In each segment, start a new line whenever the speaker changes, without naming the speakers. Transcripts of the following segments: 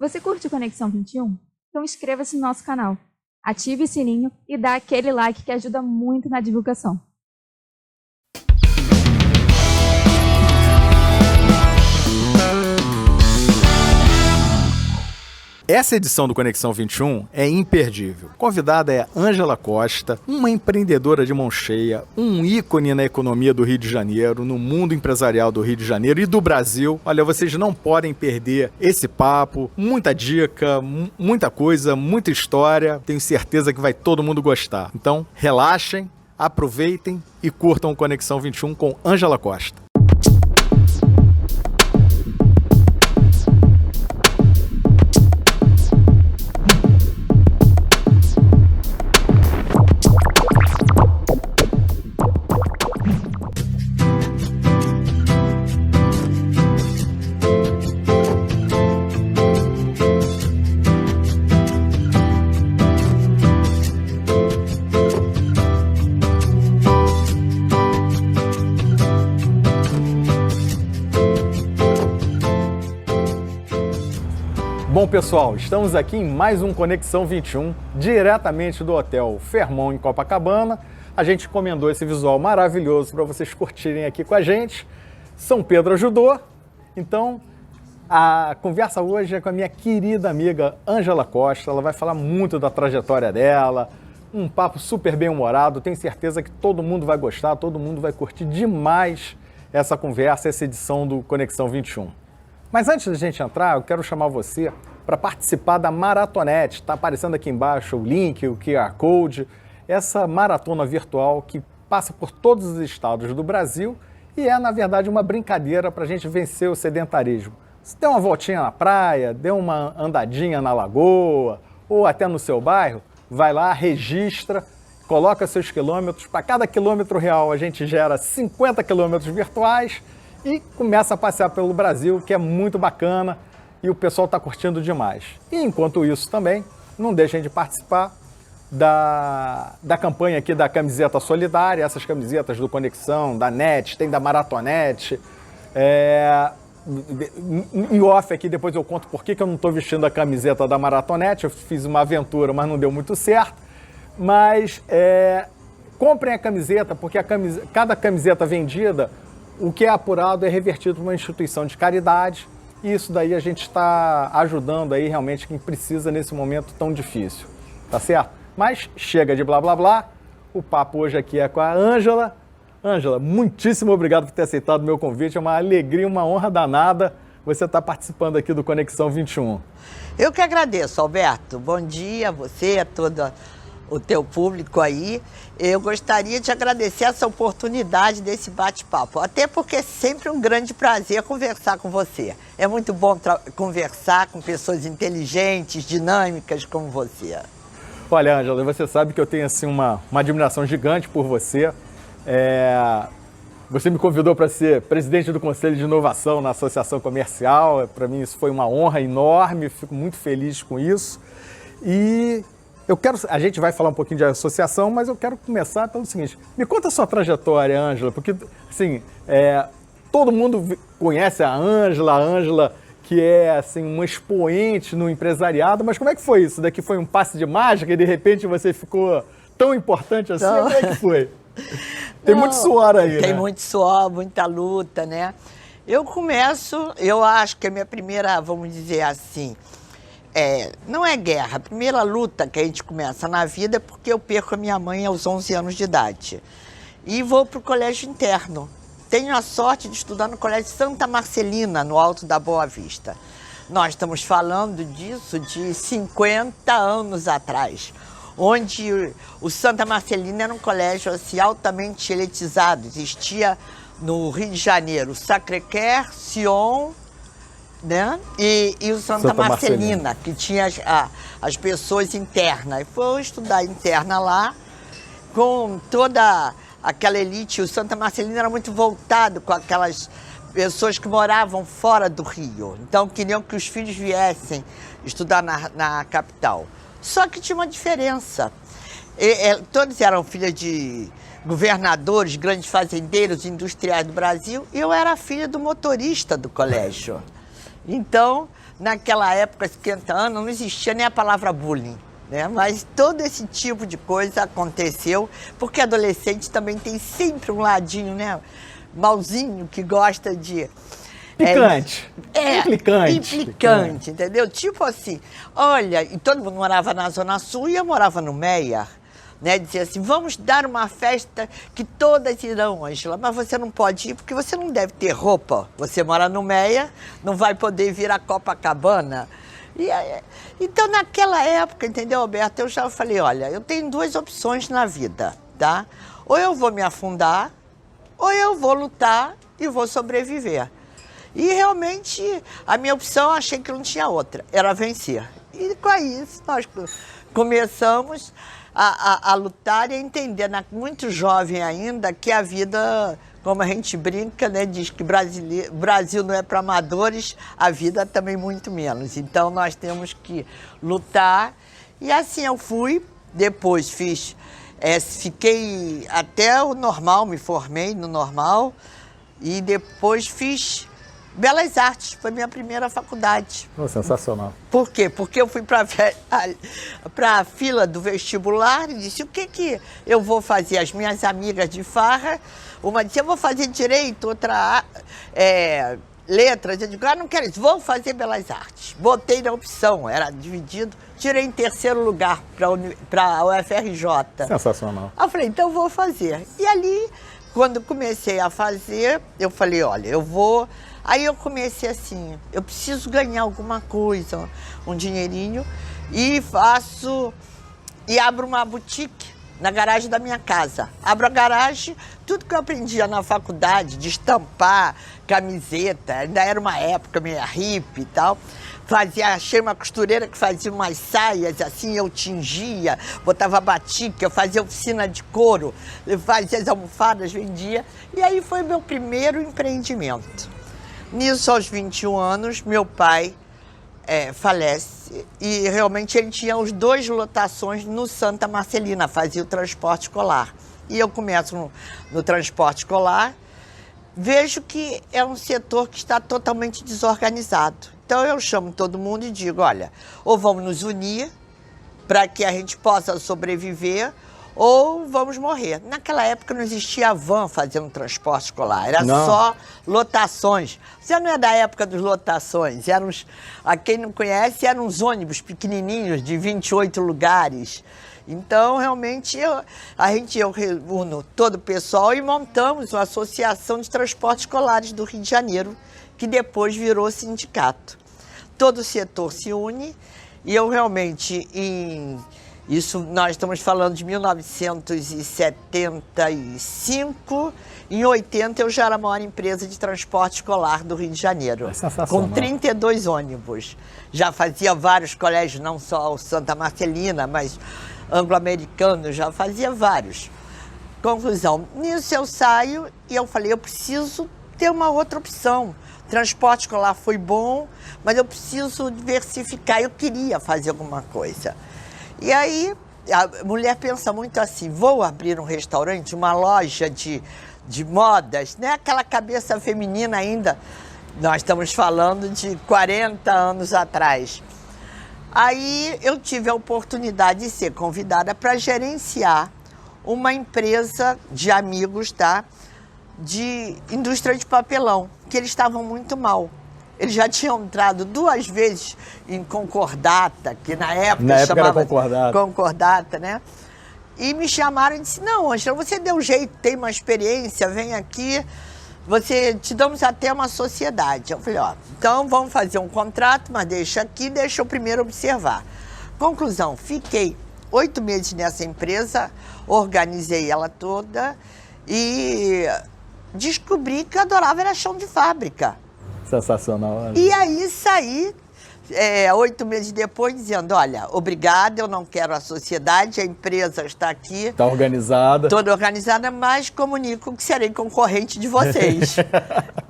Você curte o Conexão 21? Então inscreva-se no nosso canal, ative o sininho e dá aquele like que ajuda muito na divulgação.
Essa edição do Conexão 21 é imperdível. Convidada é Ângela Costa, uma empreendedora de mão cheia, um ícone na economia do Rio de Janeiro, no mundo empresarial do Rio de Janeiro e do Brasil. Olha, vocês não podem perder esse papo, muita dica, muita coisa, muita história. Tenho certeza que vai todo mundo gostar. Então, relaxem, aproveitem e curtam o Conexão 21 com Ângela Costa. Bom, pessoal, estamos aqui em mais um Conexão 21, diretamente do Hotel Fairmont, em Copacabana. A gente encomendou esse visual maravilhoso para vocês curtirem aqui com a gente. São Pedro ajudou, então a conversa hoje é com a minha querida amiga Ângela Costa. Ela vai falar muito da trajetória dela, um papo super bem-humorado. Tenho certeza que todo mundo vai gostar, todo mundo vai curtir demais essa conversa, essa edição do Conexão 21. Mas antes da gente entrar, eu quero chamar você para participar da Maratonete. Está aparecendo aqui embaixo o link, o QR Code, essa maratona virtual que passa por todos os estados do Brasil e é, na verdade, uma brincadeira para a gente vencer o sedentarismo. Se der uma voltinha na praia, dê uma andadinha na lagoa ou até no seu bairro, vai lá, registra, coloca seus quilômetros. Para cada quilômetro real a gente gera 50 quilômetros virtuais e começa a passear pelo Brasil, que é muito bacana e o pessoal está curtindo demais. E enquanto isso também, não deixem de participar da campanha aqui da camiseta solidária, essas camisetas do Conexão, da NET, tem da Maratonete. Em off aqui, depois eu conto por que eu não estou vestindo a camiseta da Maratonete. Eu fiz uma aventura, mas não deu muito certo. Mas comprem a camiseta, porque cada camiseta vendida, o que é apurado é revertido para uma instituição de caridade e isso daí a gente está ajudando aí realmente quem precisa nesse momento tão difícil, tá certo? Mas chega de blá blá blá, o papo hoje aqui é com a Ângela. Ângela, muitíssimo obrigado por ter aceitado o meu convite, é uma alegria, uma honra danada você estar participando aqui do Conexão 21.
Eu que agradeço, Alberto. Bom dia a você, a todo o teu público aí. Eu gostaria de agradecer essa oportunidade desse bate-papo, até porque é sempre um grande prazer conversar com você. É muito bom conversar com pessoas inteligentes, dinâmicas como você.
Olha, Ângela, você sabe que eu tenho assim, uma admiração gigante por você. Você me convidou para ser presidente do Conselho de Inovação na Associação Comercial. Para mim isso foi uma honra enorme, fico muito feliz com isso. E a gente vai falar um pouquinho de associação, mas eu quero começar pelo seguinte. Me conta a sua trajetória, Ângela, porque assim, todo mundo conhece a Ângela, que é assim, uma expoente no empresariado, mas como é que foi isso? Daqui foi um passe de mágica e de repente você ficou tão importante assim? Como é que foi? Tem muito suor aí, né?
Tem muito suor, muita luta, né? Eu acho que a minha primeira, vamos dizer assim, não é guerra. A primeira luta que a gente começa na vida é porque eu perco a minha mãe aos 11 anos de idade. E vou para o colégio interno. Tenho a sorte de estudar no Colégio Santa Marcelina, no Alto da Boa Vista. Nós estamos falando disso de 50 anos atrás, onde o Santa Marcelina era um colégio assim, altamente elitizado. Existia no Rio de Janeiro o Sacré-Cœur, Sion, né? E o Santa Marcelina, que tinha as pessoas internas. E foi estudar interna lá, com toda aquela elite. O Santa Marcelina era muito voltado com aquelas pessoas que moravam fora do Rio. Então, queriam que os filhos viessem estudar na capital. Só que tinha uma diferença. Todos eram filhos de governadores, grandes fazendeiros, industriais do Brasil, e eu era filha do motorista do colégio. Então, naquela época, 50 anos, não existia nem a palavra bullying, né? Mas todo esse tipo de coisa aconteceu, porque adolescente também tem sempre um ladinho, né? Malzinho, que gosta de...
Implicante.
Implicante, entendeu? Tipo assim, olha, e todo mundo morava na Zona Sul e eu morava no Meia. Né, dizia assim, vamos dar uma festa que todas irão, Ângela, mas você não pode ir porque você não deve ter roupa. Você mora no Meia, não vai poder vir a Copacabana. Então, naquela época, entendeu, Alberto, eu já falei, olha, eu tenho duas opções na vida, tá? Ou eu vou me afundar, ou eu vou lutar e vou sobreviver. E realmente, a minha opção, achei que não tinha outra, era vencer. E com isso, nós começamos a lutar e a entender, muito jovem ainda, que a vida, como a gente brinca, né, diz que Brasil não é para amadores, a vida também muito menos. Então, nós temos que lutar. E assim eu fui, depois fiquei até o normal, me formei no normal, e depois fiz Belas Artes, foi minha primeira faculdade.
Oh, sensacional.
Por quê? Porque eu fui para a fila do vestibular e disse, o que eu vou fazer? As minhas amigas de farra, uma disse, eu vou fazer Direito, outra Letras. Eu digo, não quero isso, vou fazer Belas Artes. Botei na opção, era dividido, tirei em terceiro lugar para a UFRJ.
Sensacional.
Aí eu falei, então vou fazer. E ali, quando comecei a fazer, eu falei, olha, eu vou... Aí eu comecei assim, eu preciso ganhar alguma coisa, um dinheirinho, e abro uma boutique na garagem da minha casa. Abro a garagem, tudo que eu aprendia na faculdade, de estampar camiseta, ainda era uma época meio hippie e tal, achei uma costureira que fazia umas saias, assim, eu tingia, botava batique, eu fazia oficina de couro, eu fazia as almofadas, vendia, e aí foi meu primeiro empreendimento. Nisso, aos 21 anos, meu pai falece e realmente ele tinha os 2 lotações no Santa Marcelina, fazia o transporte escolar. E eu começo no transporte escolar, vejo que é um setor que está totalmente desorganizado. Então eu chamo todo mundo e digo, olha, ou vamos nos unir para que a gente possa sobreviver, ou vamos morrer. Naquela época não existia van fazendo transporte escolar, era só lotações. Você não é da época das lotações, a quem não conhece, eram uns ônibus pequenininhos de 28 lugares. Então, realmente, eu reúno todo o pessoal e montamos uma associação de transportes escolares do Rio de Janeiro, que depois virou sindicato. Todo o setor se une e eu realmente, isso nós estamos falando de 1975, em 80 eu já era a maior empresa de transporte escolar do Rio de Janeiro, com 32 ônibus. Já fazia vários colégios, não só o Santa Marcelina, mas anglo-americano, já fazia vários. Conclusão, nisso eu saio e eu falei, eu preciso ter uma outra opção. Transporte escolar foi bom, mas eu preciso diversificar, eu queria fazer alguma coisa. E aí, a mulher pensa muito assim, vou abrir um restaurante, uma loja de modas, né? Aquela cabeça feminina ainda, nós estamos falando de 40 anos atrás. Aí eu tive a oportunidade de ser convidada para gerenciar uma empresa de amigos, tá? De indústria de papelão, que eles estavam muito mal. Eles já tinham entrado 2 vezes em concordata, que na época chamava
era
concordata, né? E me chamaram e disse, não, Ângela, você deu jeito, tem uma experiência, vem aqui, te damos até uma sociedade. Eu falei, ó, então vamos fazer um contrato, mas deixa aqui, deixa eu primeiro observar. Conclusão, fiquei 8 meses nessa empresa, organizei ela toda e descobri que eu adorava era chão de fábrica.
Sensacional.
E aí saí, 8 meses depois, dizendo, olha, obrigada, eu não quero a sociedade, a empresa está aqui.
Está organizada.
Toda organizada, mas comunico que serei concorrente de vocês.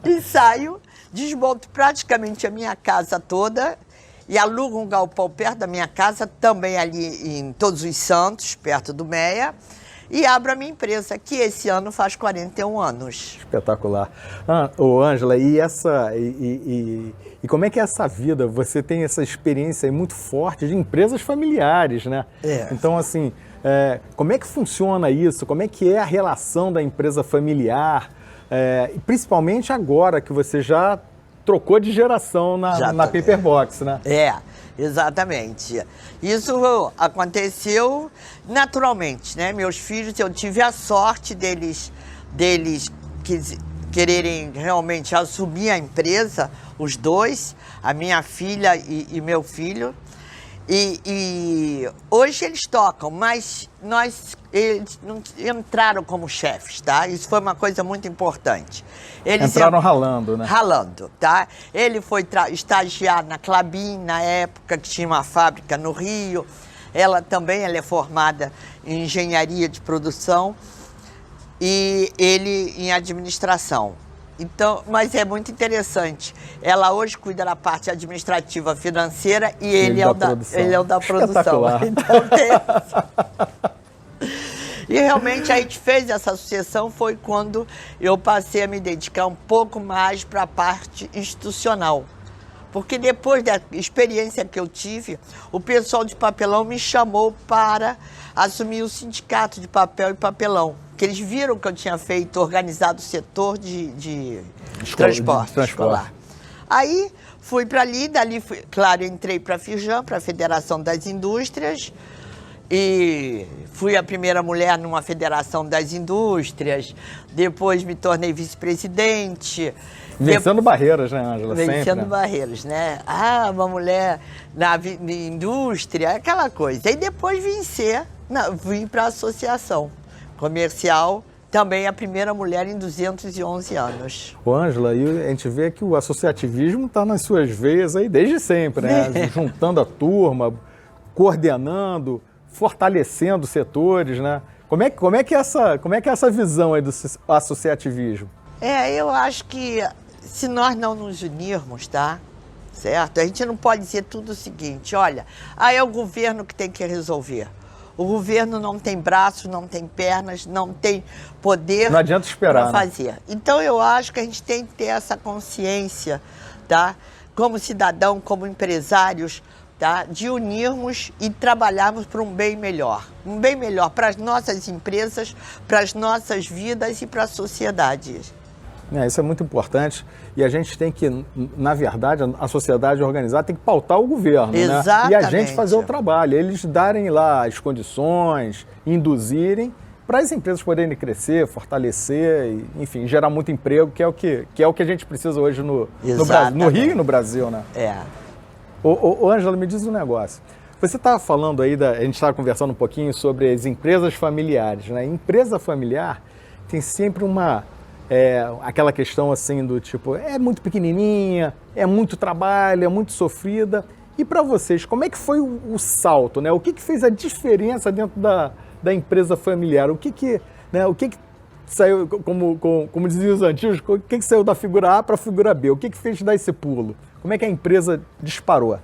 E saio, desmonto praticamente a minha casa toda e alugo um galpão perto da minha casa, também ali em Todos os Santos, perto do Meia. e abro a minha empresa, que esse ano faz 41 anos.
Espetacular. Ô, Ângela, e como é que é essa vida? Você tem essa experiência aí muito forte de empresas familiares, né? Então, assim, como é que funciona isso? Como é que é a relação da empresa familiar? E principalmente agora que você já trocou de geração na Paperbox, né?
Exatamente. Isso aconteceu naturalmente, né? Meus filhos, eu tive a sorte deles quererem realmente assumir a empresa, os dois, a minha filha e meu filho. E hoje eles tocam, mas eles não entraram como chefes, tá? Isso foi uma coisa muito importante. Eles
entraram ralando, né?
Ralando, tá? Ele foi estagiar na Klabin, na época que tinha uma fábrica no Rio. Ela é formada em engenharia de produção e ele em administração. Então, mas é muito interessante. Ela hoje cuida da parte administrativa financeira e ele é o da produção. Então, e realmente a gente fez essa sucessão foi quando eu passei a me dedicar um pouco mais para a parte institucional. Porque depois da experiência que eu tive, o pessoal de papelão me chamou para assumir o sindicato de papel e papelão. Que eles viram que eu tinha organizado o setor de transporte escolar. Aí fui para ali, claro, entrei para a FIJAM, para a Federação das Indústrias, e fui a primeira mulher numa Federação das Indústrias, depois me tornei vice-presidente.
Vencendo barreiras, né, Ângela?
Vencendo barreiras, né? Uma mulher na indústria, aquela coisa. E depois vim para a associação comercial, também a primeira mulher em 211 anos.
Ô, Ângela, e a gente vê que o associativismo está nas suas veias aí desde sempre, né? Juntando a turma, coordenando, fortalecendo setores, né? Como é que é essa visão aí do associativismo?
Eu acho que se nós não nos unirmos, tá? Certo? A gente não pode dizer tudo o seguinte, olha, é o governo que tem que resolver. O governo não tem braços, não tem pernas, não tem poder.
Não adianta esperar,
para fazer. Então eu acho que a gente tem que ter essa consciência, tá? Como cidadão, como empresários, tá? De unirmos e trabalharmos para um bem melhor. Um bem melhor para as nossas empresas, para as nossas vidas e para a sociedade.
Isso é muito importante e a gente tem que, na verdade, a sociedade organizada tem que pautar o governo,
exatamente,
né? E a gente fazer o trabalho, eles darem lá as condições, induzirem para as empresas poderem crescer, fortalecer, e, enfim, gerar muito emprego, que é o que a gente precisa hoje no Brasil, no Rio e no Brasil, né? Ô, Ângela, me diz um negócio. Você estava falando aí, a gente estava conversando um pouquinho sobre as empresas familiares, né? Empresa familiar tem sempre aquela questão assim do tipo, é muito pequenininha, é muito trabalho, é muito sofrida. E para vocês, como é que foi o salto, né? O que fez a diferença dentro da empresa familiar? O que saiu, como diziam os antigos, o que saiu da figura A para a figura B? O que fez dar esse pulo? Como é que a empresa disparou?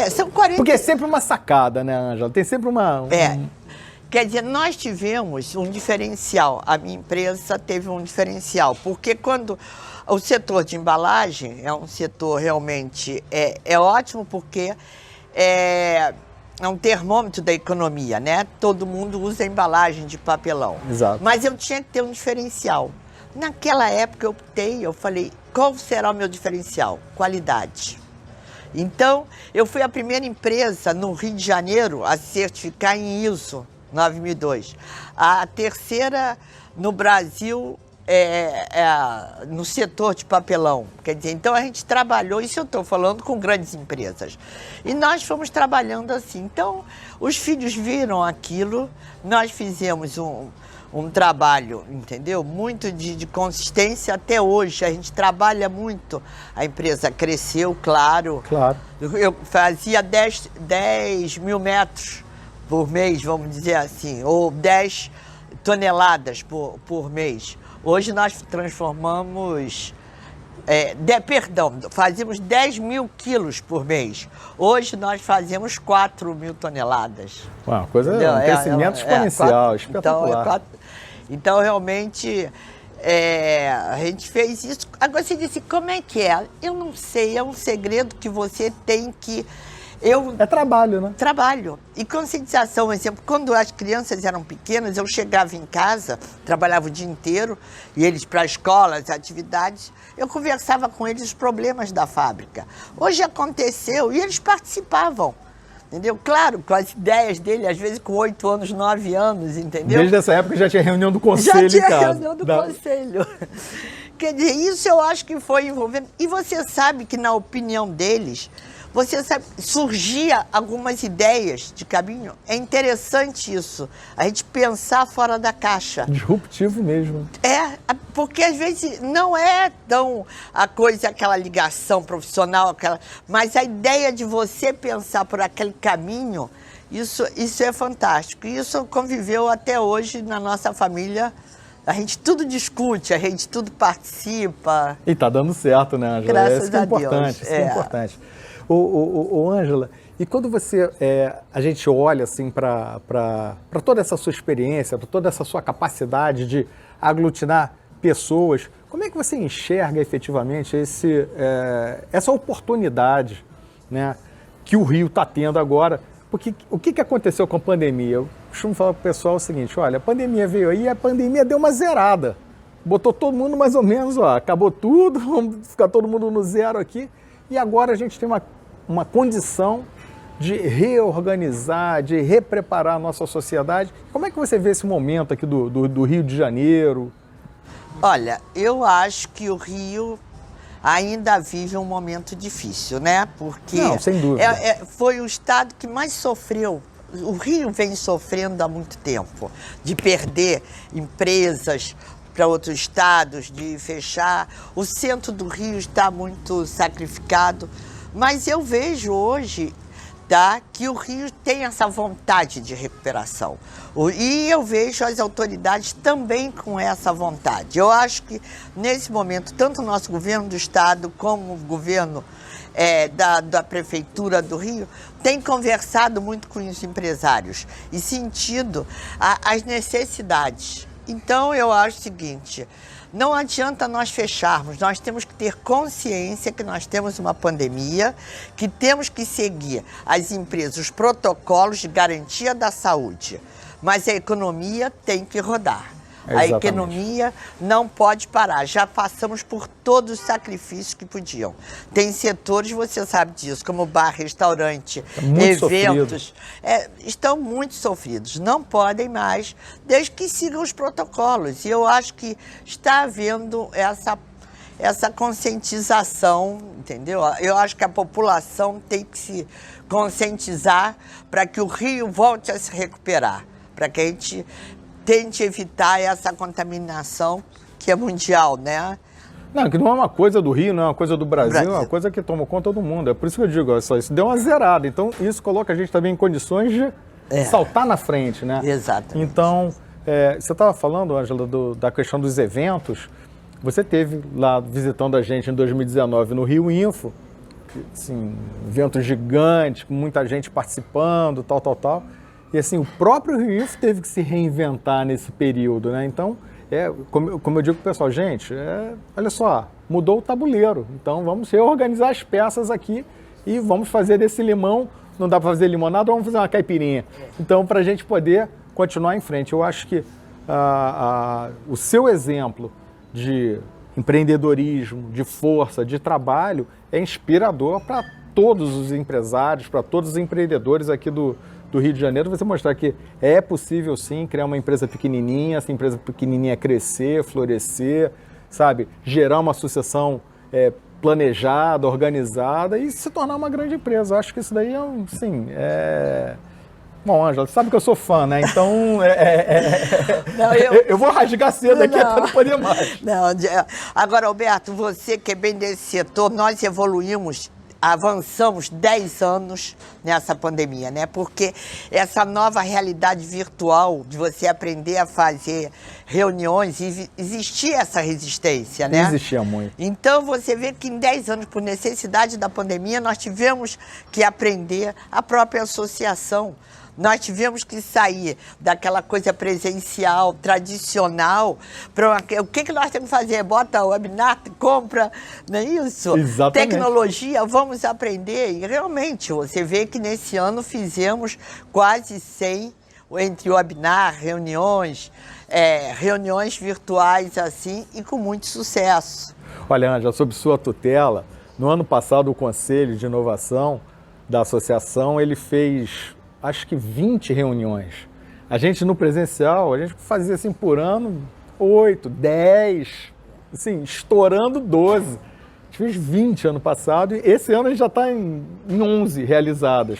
São 40...
Porque é sempre uma sacada, né, Ângela? Tem sempre uma...
Quer dizer, nós tivemos um diferencial, a minha empresa teve um diferencial, porque quando o setor de embalagem é um setor realmente ótimo, porque é um termômetro da economia, né? Todo mundo usa embalagem de papelão.
Exato.
Mas eu tinha que ter um diferencial. Naquela época eu falei, qual será o meu diferencial? Qualidade. Então, eu fui a primeira empresa no Rio de Janeiro a certificar em ISO 9002. A terceira no Brasil no setor de papelão. Quer dizer, então a gente trabalhou, isso eu estou falando com grandes empresas. E nós fomos trabalhando assim. Então, os filhos viram aquilo, nós fizemos um trabalho, entendeu? Muito de consistência até hoje. A gente trabalha muito. A empresa cresceu, claro. Eu fazia 10 mil metros por mês, vamos dizer assim, ou 10 toneladas por mês. Hoje nós transformamos Perdão, fazíamos 10 mil quilos por mês. Hoje nós fazemos 4 mil toneladas.
Uma coisa, um crescimento exponencial, espetacular.
Então, realmente, a gente fez isso. Agora, você disse, como é que é? Eu não sei, é um segredo que você tem que...
É trabalho, né?
Trabalho. E conscientização, por exemplo, quando as crianças eram pequenas, eu chegava em casa, trabalhava o dia inteiro, e eles para a escola, as atividades, eu conversava com eles os problemas da fábrica. Hoje aconteceu e eles participavam, entendeu? Claro, com as ideias dele, às vezes com 8 anos, 9 anos, entendeu?
Desde essa época já tinha reunião do conselho em casa.
Já tinha reunião do conselho. Quer dizer, isso eu acho que foi envolvendo. E você sabe que, na opinião deles, você sabe, surgia algumas ideias de caminho. É interessante isso, a gente pensar fora da caixa.
Disruptivo mesmo.
Porque às vezes não é tão a coisa, aquela ligação profissional, mas a ideia de você pensar por aquele caminho, isso é fantástico. E isso conviveu até hoje na nossa família. A gente tudo discute, a gente tudo participa.
E tá dando certo, né, Ângela?
Graças
isso que é importante, isso é importante. Ô, Ângela, e quando a gente olha assim para toda essa sua experiência, para toda essa sua capacidade de aglutinar pessoas, como é que você enxerga efetivamente essa oportunidade, né, que o Rio está tendo agora? Porque o que aconteceu com a pandemia? Eu costumo falar para o pessoal o seguinte, olha, a pandemia veio aí e a pandemia deu uma zerada. Botou todo mundo mais ou menos, acabou tudo, vamos ficar todo mundo no zero aqui. E agora a gente tem uma condição de reorganizar, de repreparar a nossa sociedade. Como é que você vê esse momento aqui do Rio de Janeiro?
Olha, eu acho que o Rio ainda vive um momento difícil, né? Porque
não, sem dúvida.
Foi o estado que mais sofreu. O Rio vem sofrendo há muito tempo, de perder empresas para outros estados, de fechar. O centro do Rio está muito sacrificado, mas eu vejo hoje que o Rio tem essa vontade de recuperação. E eu vejo as autoridades também com essa vontade. Eu acho que, nesse momento, tanto o nosso governo do estado como o governo da Prefeitura do Rio tem conversado muito com os empresários e sentido as necessidades. Então, eu acho o seguinte, não adianta nós fecharmos, nós temos que ter consciência que nós temos uma pandemia, que temos que seguir as empresas, os protocolos de garantia da saúde, mas a economia tem que rodar. A economia não pode parar. Já passamos por todos os sacrifícios que podiam. Tem setores, você sabe disso, como bar, restaurante, eventos, estão muito sofridos. Não podem mais, desde que sigam os protocolos. E eu acho que está havendo essa conscientização, entendeu? Eu acho que a população tem que se conscientizar para que o Rio volte a se recuperar, para que a gente tente evitar essa contaminação que é mundial, né?
Não, que não é uma coisa do Rio, não é uma coisa do Brasil, é uma coisa que tomou conta do mundo. É por isso que eu digo, isso deu uma zerada. Então, isso coloca a gente também em condições de saltar na frente, né?
Exatamente.
Então, você estava falando, Ângela, da questão dos eventos. Você esteve lá visitando a gente em 2019 no Rio Info, assim, evento gigante, com muita gente participando, tal. E assim, o próprio Rio Info teve que se reinventar nesse período, né? Então, como eu digo pro pessoal, gente, olha só, mudou o tabuleiro. Então, vamos reorganizar as peças aqui e vamos fazer desse limão, não dá para fazer limonada, vamos fazer uma caipirinha. Então, para a gente poder continuar em frente. Eu acho que o seu exemplo de empreendedorismo, de força, de trabalho, é inspirador para todos os empresários, para todos os empreendedores aqui do Rio de Janeiro, você mostrar que é possível sim criar uma empresa pequenininha, essa empresa pequenininha crescer, florescer, sabe, gerar uma sucessão planejada, organizada e se tornar uma grande empresa. Eu acho que isso daí Bom, Ângela, você sabe que eu sou fã, né? Então, não, eu vou rasgar cedo aqui até não poder mais.
Não, agora, Alberto, você que é bem desse setor, nós evoluímos avançamos 10 anos nessa pandemia, né? Porque essa nova realidade virtual de você aprender a fazer reuniões, existia essa resistência, né?
Existia muito.
Então, você vê que em 10 anos, por necessidade da pandemia, nós tivemos que aprender a própria associação. Nós tivemos que sair daquela coisa presencial, tradicional, para o que nós temos que fazer? Bota o webinar, compra, não é isso?
Exatamente.
Tecnologia, vamos aprender. E realmente, você vê que nesse ano fizemos quase 100, entre webinar, reuniões virtuais assim, e com muito sucesso.
Olha, Ângela, sob sua tutela, no ano passado o Conselho de Inovação da Associação, ele fez acho que 20 reuniões. A gente no presencial, a gente fazia assim por ano 8, 10, assim, estourando 12. A gente fez 20 ano passado e esse ano a gente já está em 11 realizadas.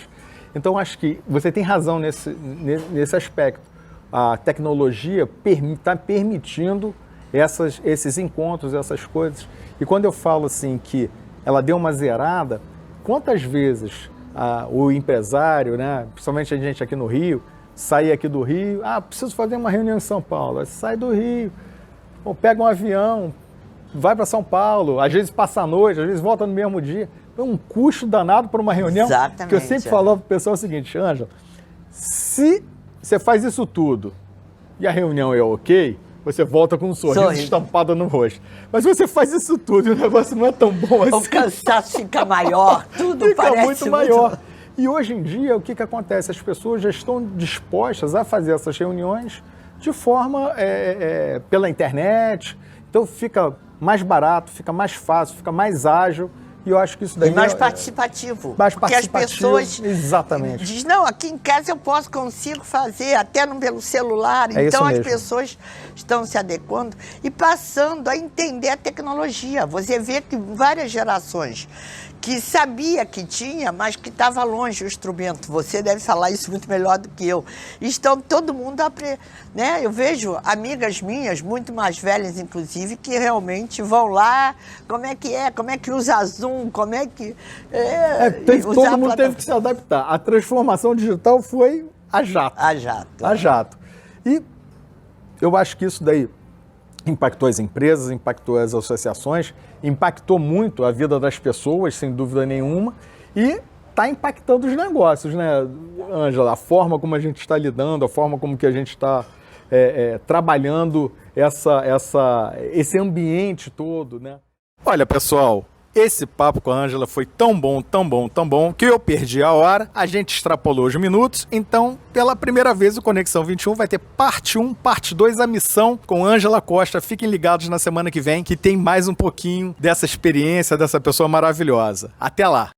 Então acho que você tem razão nesse aspecto. A tecnologia está permitindo esses encontros, essas coisas. E quando eu falo assim que ela deu uma zerada, quantas vezes o empresário, né, principalmente a gente aqui no Rio, sai aqui do Rio, preciso fazer uma reunião em São Paulo, sai do Rio, ou pega um avião, vai para São Paulo, às vezes passa a noite, às vezes volta no mesmo dia. É um custo danado para uma reunião.
Exatamente.
Que eu sempre falo para o pessoal o seguinte, Ângela, se você faz isso tudo e a reunião é ok, você volta com um sorriso estampado no rosto. Mas você faz isso tudo e o negócio não é tão bom assim.
O cansaço fica maior, tudo
fica
parece
muito maior. E hoje em dia, o que acontece? As pessoas já estão dispostas a fazer essas reuniões de forma pela internet. Então fica mais barato, fica mais fácil, fica mais ágil. E eu acho que isso daí...
E mais participativo.
Mais
porque
participativo,
as pessoas
exatamente.
dizem, não, aqui em casa eu consigo fazer, até pelo celular. Então as pessoas estão se adequando e passando a entender a tecnologia. Você vê que várias gerações que sabia que tinha, mas que estava longe o instrumento. Você deve falar isso muito melhor do que eu. Estão todo mundo né? Eu vejo amigas minhas, muito mais velhas inclusive, que realmente vão lá, como é que usa Zoom, como é que...
todo mundo teve que se adaptar. A transformação digital foi a jato.
A jato.
A jato. E eu acho que isso daí impactou as empresas, impactou as associações, impactou muito a vida das pessoas, sem dúvida nenhuma, e está impactando os negócios, né, Ângela? A forma como a gente está lidando, a forma como que a gente está trabalhando esse ambiente todo, né? Olha, pessoal, esse papo com a Ângela foi tão bom, que eu perdi a hora, a gente extrapolou os minutos, então, pela primeira vez, o Conexão 21 vai ter parte 1, parte 2, a missão com Ângela Costa. Fiquem ligados na semana que vem, que tem mais um pouquinho dessa experiência, dessa pessoa maravilhosa. Até lá!